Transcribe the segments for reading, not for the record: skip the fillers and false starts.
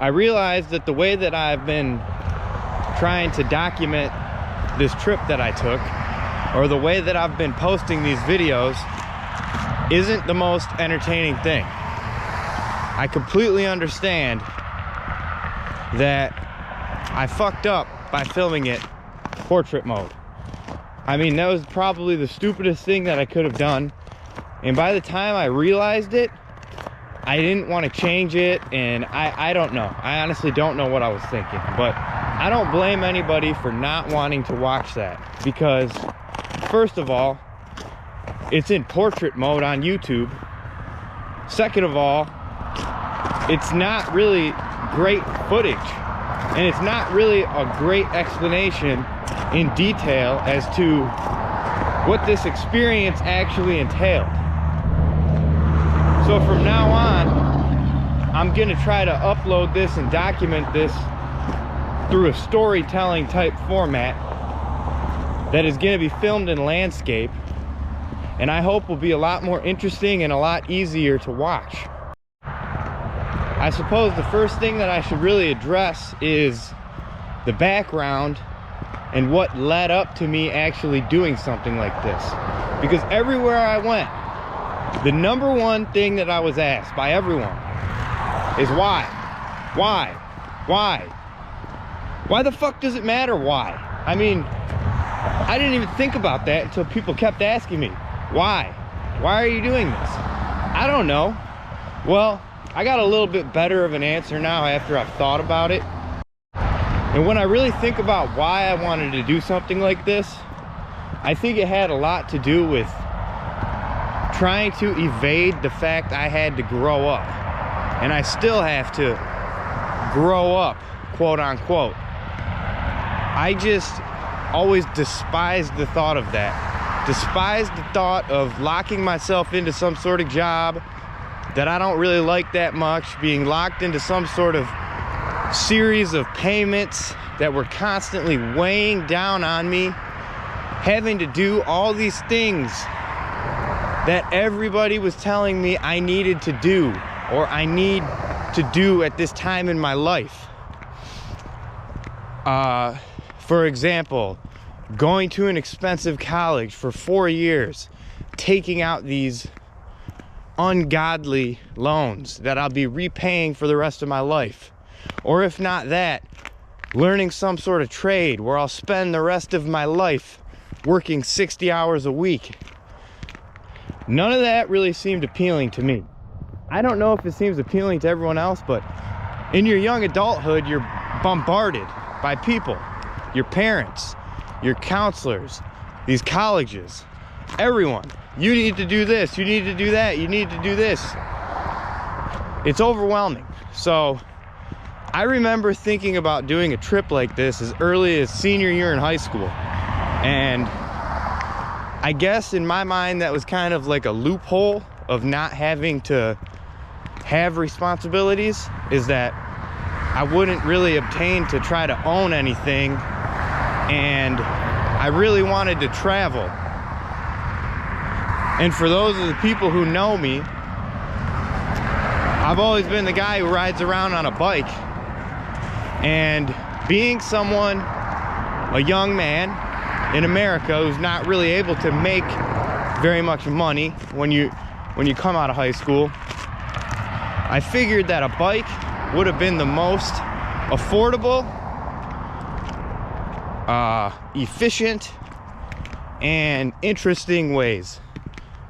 I realized that the way that I've been trying to document this trip that I took, or the way that I've been posting these videos, isn't the most entertaining thing. I completely understand that I fucked up by filming it portrait mode. I mean, that was probably the stupidest thing that I could have done. And by the time I realized it, I didn't want to change it, and I don't know. I honestly don't know what I was thinking, but I don't blame anybody for not wanting to watch that, because first of all, it's in portrait mode on YouTube. Second of all, it's not really great footage, and it's not really a great explanation in detail as to what this experience actually entailed. So from now on, I'm gonna try to upload this and document this through a storytelling type format that is gonna be filmed in landscape, and I hope will be a lot more interesting and a lot easier to watch. I suppose the first thing that I should really address is the background and what led up to me actually doing something like this. Because everywhere I went, the number one thing that I was asked by everyone is why? Why? Why? Why the fuck does it matter why? I mean, I didn't even think about that until people kept asking me, why? Why are you doing this? I don't know. Well, I got a little bit better of an answer now after I've thought about it. And when I really think about why I wanted to do something like this, I think it had a lot to do with trying to evade the fact I had to grow up. And I still have to grow up, quote unquote. I just always despised the thought of that. Despised the thought of locking myself into some sort of job that I don't really like that much, being locked into some sort of series of payments that were constantly weighing down on me, having to do all these things that everybody was telling me I needed to do, or I need to do at this time in my life. For example, going to an expensive college for 4 years, taking out these ungodly loans that I'll be repaying for the rest of my life. Or if not that, learning some sort of trade where I'll spend the rest of my life working 60 hours a week. None of that really seemed appealing to me. I don't know if it seems appealing to everyone else, but in your young adulthood, you're bombarded by people, your parents, your counselors, these colleges, everyone. You need to do this, you need to do that, you need to do this. It's overwhelming. So I remember thinking about doing a trip like this as early as senior year in high school. And I guess in my mind that was kind of like a loophole of not having to have responsibilities, is that I wouldn't really obtain to try to own anything, and I really wanted to travel. And for those of the people who know me, I've always been the guy who rides around on a bike. And being someone, a young man in America who's not really able to make very much money when you come out of high school, I figured that a bike would have been the most affordable, efficient, and interesting ways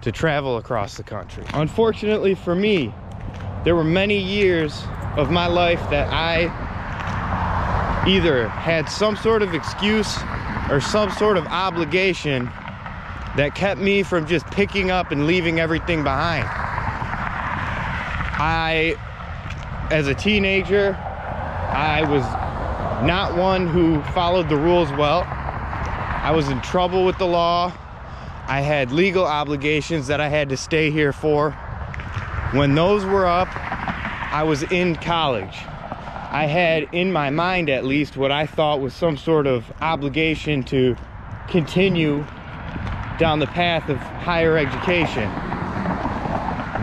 to travel across the country. Unfortunately for me, there were many years of my life that I either had some sort of excuse or some sort of obligation that kept me from just picking up and leaving everything behind. As a teenager, I was not one who followed the rules well. I was in trouble with the law. I had legal obligations that I had to stay here for. When those were up, I was in college. I had, in my mind at least, what I thought was some sort of obligation to continue down the path of higher education.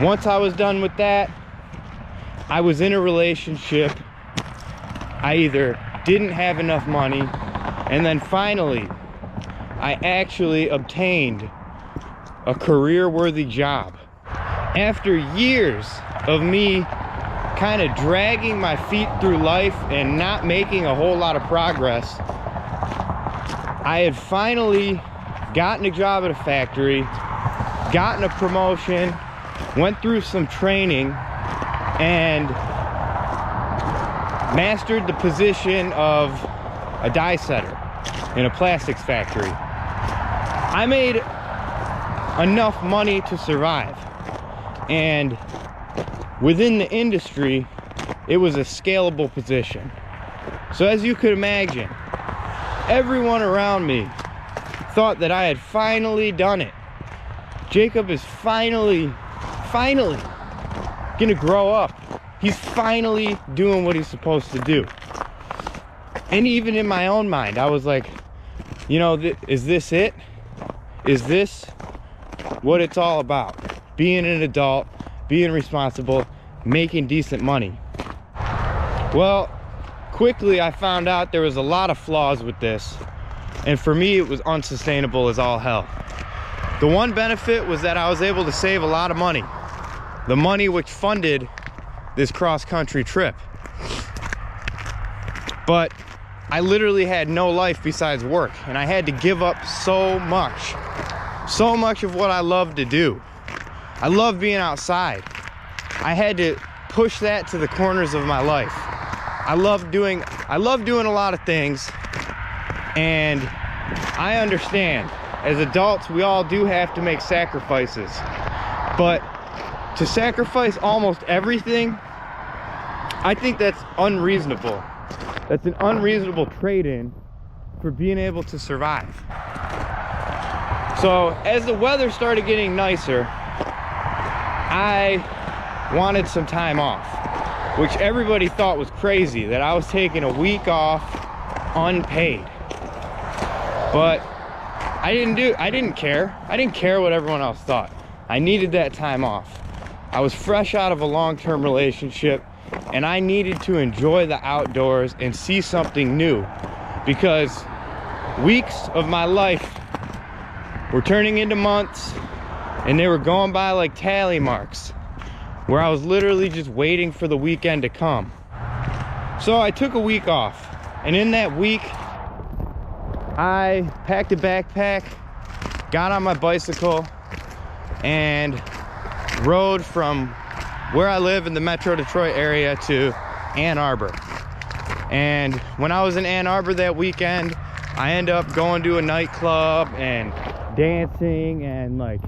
Once I was done with that, I was in a relationship I either didn't have enough money, and then finally, I actually obtained a career-worthy job. After years of me kind of dragging my feet through life and not making a whole lot of progress, I had finally gotten a job at a factory, gotten a promotion, went through some training, and mastered the position of a die setter in a plastics factory. I made enough money to survive, and within the industry, it was a scalable position. So as you could imagine, everyone around me thought that I had finally done it. Jacob is finally gonna grow up. He's finally doing what he's supposed to do. And even in my own mind, I was like, you know, is this it? Is this what it's all about? Being an adult, being responsible, making decent money. Well, quickly I found out there was a lot of flaws with this, and for me it was unsustainable as all hell. The one benefit was that I was able to save a lot of money, the money which funded this cross-country trip. But I literally had no life besides work, and I had to give up so much of what I love to do. I love being outside. I had to push that to the corners of my life. I love doing a lot of things, and I understand as adults we all do have to make sacrifices, but to sacrifice almost everything, I think that's unreasonable. That's an unreasonable trade-in for being able to survive. So as the weather started getting nicer, I wanted some time off, which everybody thought was crazy, that I was taking a week off unpaid. But I didn't care. I didn't care what everyone else thought. I needed that time off. I was fresh out of a long-term relationship, and I needed to enjoy the outdoors and see something new, because weeks of my life were turning into months, and they were going by like tally marks, where I was literally just waiting for the weekend to come. So I took a week off, and in that week I packed a backpack, got on my bicycle, and rode from where I live in the Metro Detroit area to Ann Arbor. And when I was in Ann Arbor that weekend, I ended up going to a nightclub and dancing and like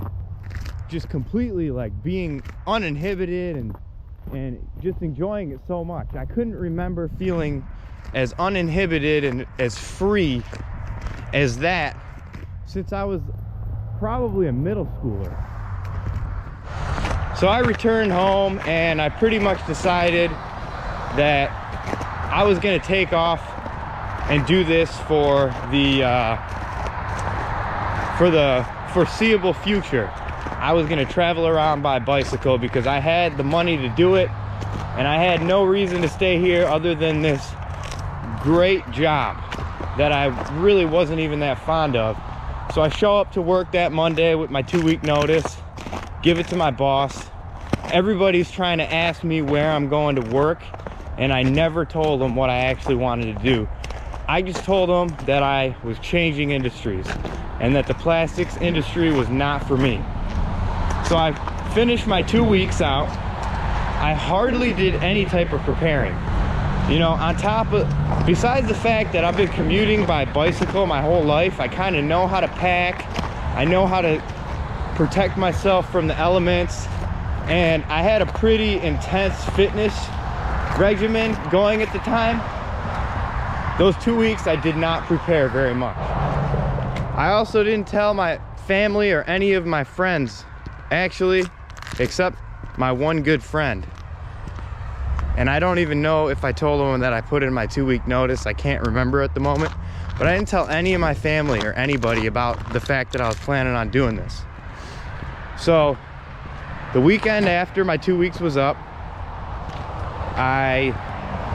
just completely like being uninhibited and just enjoying it so much. I couldn't remember feeling as uninhibited and as free as that since I was probably a middle schooler. So I returned home, and I pretty much decided that I was gonna take off and do this for the foreseeable future. I was gonna travel around by bicycle because I had the money to do it, and I had no reason to stay here other than this great job that I really wasn't even that fond of. So I show up to work that Monday with my 2-week notice, give it to my boss. Everybody's trying to ask me where I'm going to work, and I never told them what I actually wanted to do. I just told them that I was changing industries and that the plastics industry was not for me. So I finished my 2 weeks out. I hardly did any type of preparing. You know, besides the fact that I've been commuting by bicycle my whole life, I kind of know how to pack. I know how to protect myself from the elements. And I had a pretty intense fitness regimen going at the time. Those 2 weeks I did not prepare very much. I also didn't tell my family or any of my friends, actually, except my one good friend. And I don't even know if I told them that I put in my 2-week notice. I can't remember at the moment. But I didn't tell any of my family or anybody about the fact that I was planning on doing this. So the weekend after my 2 weeks was up, I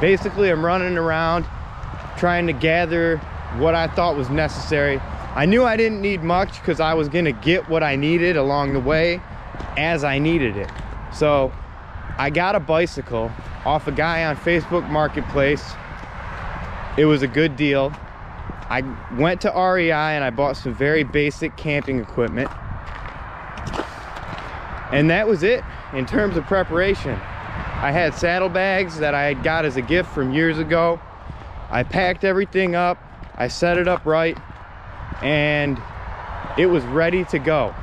Basically, I'm running around trying to gather what I thought was necessary. I knew I didn't need much because I was gonna get what I needed along the way as I needed it. So I got a bicycle off a guy on Facebook Marketplace. It was a good deal. I went to REI and I bought some very basic camping equipment. And that was it in terms of preparation. I had saddlebags that I had got as a gift from years ago. I packed everything up, I set it up right, and it was ready to go.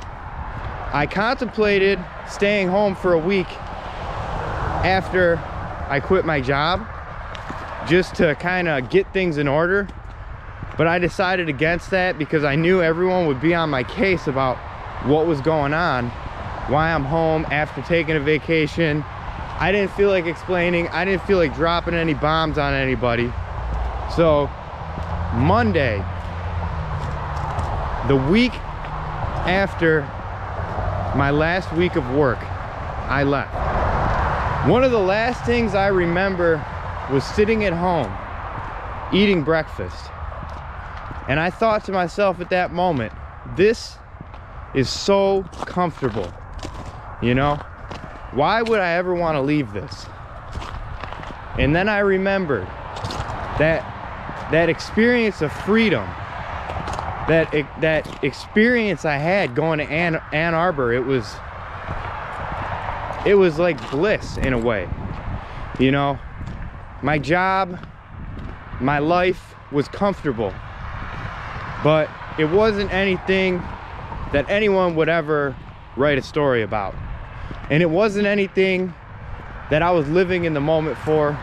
I contemplated staying home for a week after I quit my job, just to kind of get things in order, but I decided against that because I knew everyone would be on my case about what was going on, why I'm home after taking a vacation. I didn't feel like explaining, I didn't feel like dropping any bombs on anybody. So Monday, the week after my last week of work, I left. One of the last things I remember was sitting at home eating breakfast, and I thought to myself at that moment, this is so comfortable, you know, why would I ever want to leave this? And then I remembered that experience of freedom, that experience I had going to Ann Arbor. It was like bliss in a way, you know. My job, my life was comfortable, but it wasn't anything that anyone would ever write a story about. And it wasn't anything that I was living in the moment for,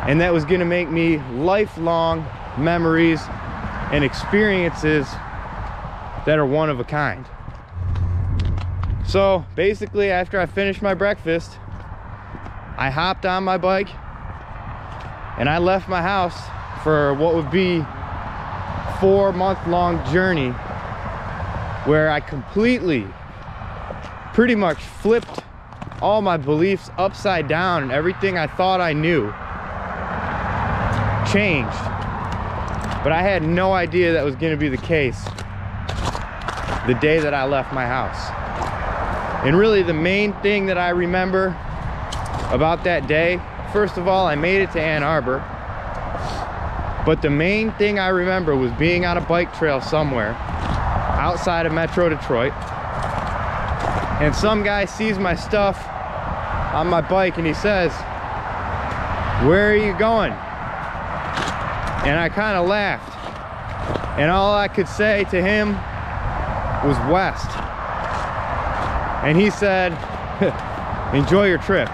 and that was gonna make me lifelong memories and experiences that are one of a kind. So basically, after I finished my breakfast, I hopped on my bike and I left my house for what would be 4-month-long journey where I completely, pretty much flipped all my beliefs upside down, and everything I thought I knew changed. But I had no idea that was going to be the case the day that I left my house. And really the main thing that I remember about that day, first of all, I made it to Ann Arbor, but the main thing I remember was being on a bike trail somewhere outside of Metro Detroit, and some guy sees my stuff on my bike and he says, "Where are you going?" And I kind of laughed, and all I could say to him was west. And he said, "Enjoy your trip."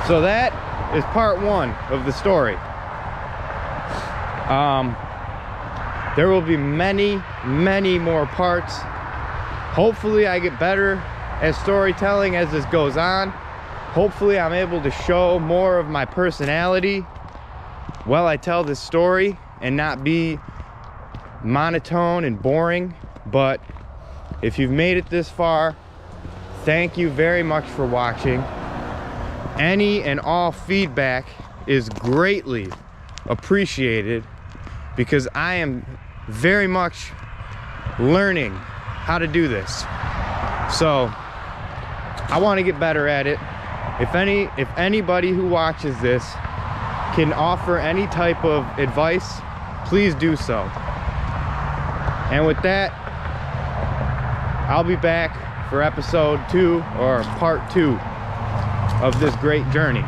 So that is part one of the story. There will be many, many more parts. Hopefully I get better at storytelling as this goes on. Hopefully I'm able to show more of my personality while I tell this story and not be monotone and boring. But if you've made it this far, thank you very much for watching. Any and all feedback is greatly appreciated because I am very much learning how to do this. So I want to get better at it. If anybody who watches this can offer any type of advice, please do so. And with that, I'll be back for episode 2 or part 2 of this great journey.